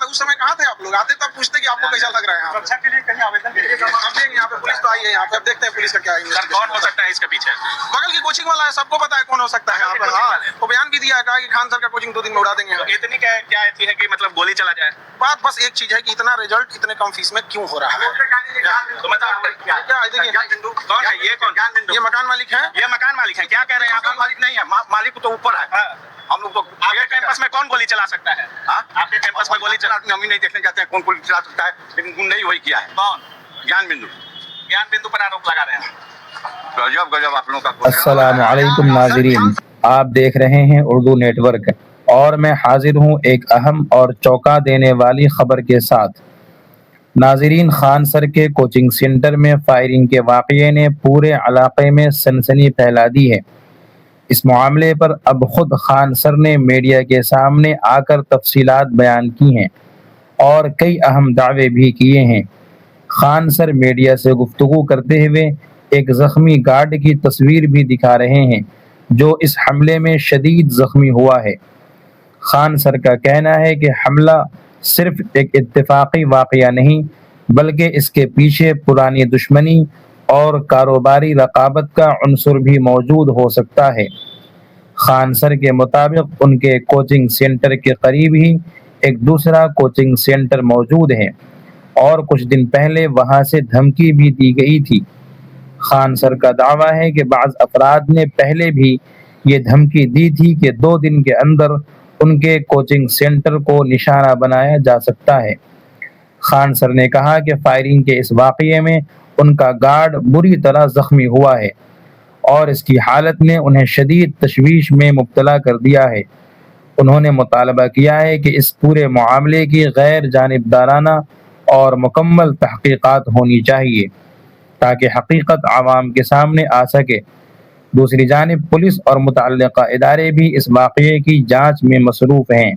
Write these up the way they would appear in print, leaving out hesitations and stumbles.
तो उस समय कहाँ थे आप लोग? आते तब पूछते कि आपको कैसा लग रहा है यहाँ सुरक्षा के लिए कहीं आवेदन दीजिए। अब देंगे, यहाँ पे पुलिस तो आई है, यहाँ पे अब देखते हैं पुलिस का क्या है। सर कौन हो सकता है इसके पीछे? बगल की कोचिंग वाला है, सबको पता है कौन हो सकता है यहाँ पर। हाँ, तो बयान भी दिया है, कहा कि खान सर का कोचिंग 2 दिन में उड़ा देंगे। तो इतनी क्या ऐसी है कि मतलब गोली चला जाए? बात बस एक चीज है कि इतना रिजल्ट इतने कम फीस में क्यों हो रहा है? तो मतलब क्या है, देखिए कौन है ये? कौन? ये मकान मालिक है। ये मकान मालिक है? क्या कह रहे हैं? मकान मालिक नहीं है, मालिक तो ऊपर है। हम लोग तो आपके कैंपस में कौन गोली चला सकता है? आपके कैंपस में गोली चला? हम ही नहीं देखने जाते हैं कौन गोली चला सकता है, लेकिन गुंडई वही किया है। कौन? ज्ञान बिंदु। ज्ञान बिंदु पर आरोप लगा रहे हैं। गजब गजब आप लोगों का। अस्सलाम वालेकुम नाज़रीन, आप देख रहे हैं उर्दू नेटवर्क और मैं हाजिर हूं एक अहम और चौंका देने वाली खबर के साथ। नाज़रीन, खान सर के कोचिंग सेंटर में फायरिंग के वाक़ये ने पूरे इलाके में सनसनी फैला दी है। इस मामले पर अब खुद खान सर ने मीडिया के सामने आकर तफसीलात बयान की हैं और कई अहम दावे भी किए हैं। खान सर मीडिया से गुफ्तगू करते हुए एक ज़ख्मी गार्ड की तस्वीर भी दिखा रहे हैं जो इस हमले में शदीद ज़ख्मी हुआ है। खान सर का कहना है कि हमला सिर्फ एक इत्तेफाकी वाक़या नहीं बल्कि इसके पीछे पुरानी दुश्मनी और कारोबारी रकाबत का उनसुर भी मौजूद हो सकता है। खान सर के मुताबिक उनके कोचिंग सेंटर के करीब ही एक दूसरा कोचिंग सेंटर मौजूद है और कुछ दिन पहले वहां से धमकी भी दी गई थी। खान सर का दावा है कि बाज़ अफराद ने पहले भी ये धमकी दी थी कि 2 दिन के अंदर उनके कोचिंग सेंटर को निशाना बनाया जा सकता है। खान सर ने कहा कि फायरिंग के इस वाक़ये में उनका गार्ड बुरी तरह ज़ख्मी हुआ है और इसकी हालत ने उन्हें शदीद तशवीश में मुब्तला कर दिया है। उन्होंने मुतालबा किया है कि इस पूरे मामले की गैर जानिबदाराना और मुकम्मल तहक़ीक़ात होनी चाहिए ताकि हकीकत आवाम के सामने आ सके। दूसरी जानिब पुलिस और मुतल्लिक़ा इदारे भी इस वाक़ये की जाँच में मसरूफ़ हैं।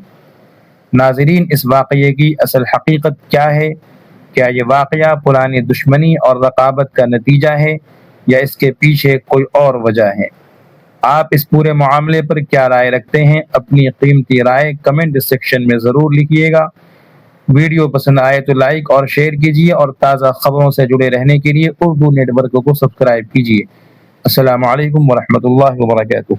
नाज़रीन, इस वाक़ये की असल हकीकत क्या है? क्या ये वाक़या पुरानी दुश्मनी और रकाबत का नतीजा है या इसके पीछे कोई और वजह है? आप इस पूरे मामले पर क्या राय रखते हैं? अपनी कीमती राय कमेंट सेक्शन में ज़रूर लिखिएगा। वीडियो पसंद आए तो लाइक और शेयर कीजिए और ताज़ा खबरों से जुड़े रहने के लिए उर्दू नेटवर्क को सब्सक्राइब कीजिए। अस्सलामु अलैकुम वरहमतुल्लाहि वबरकातुहू।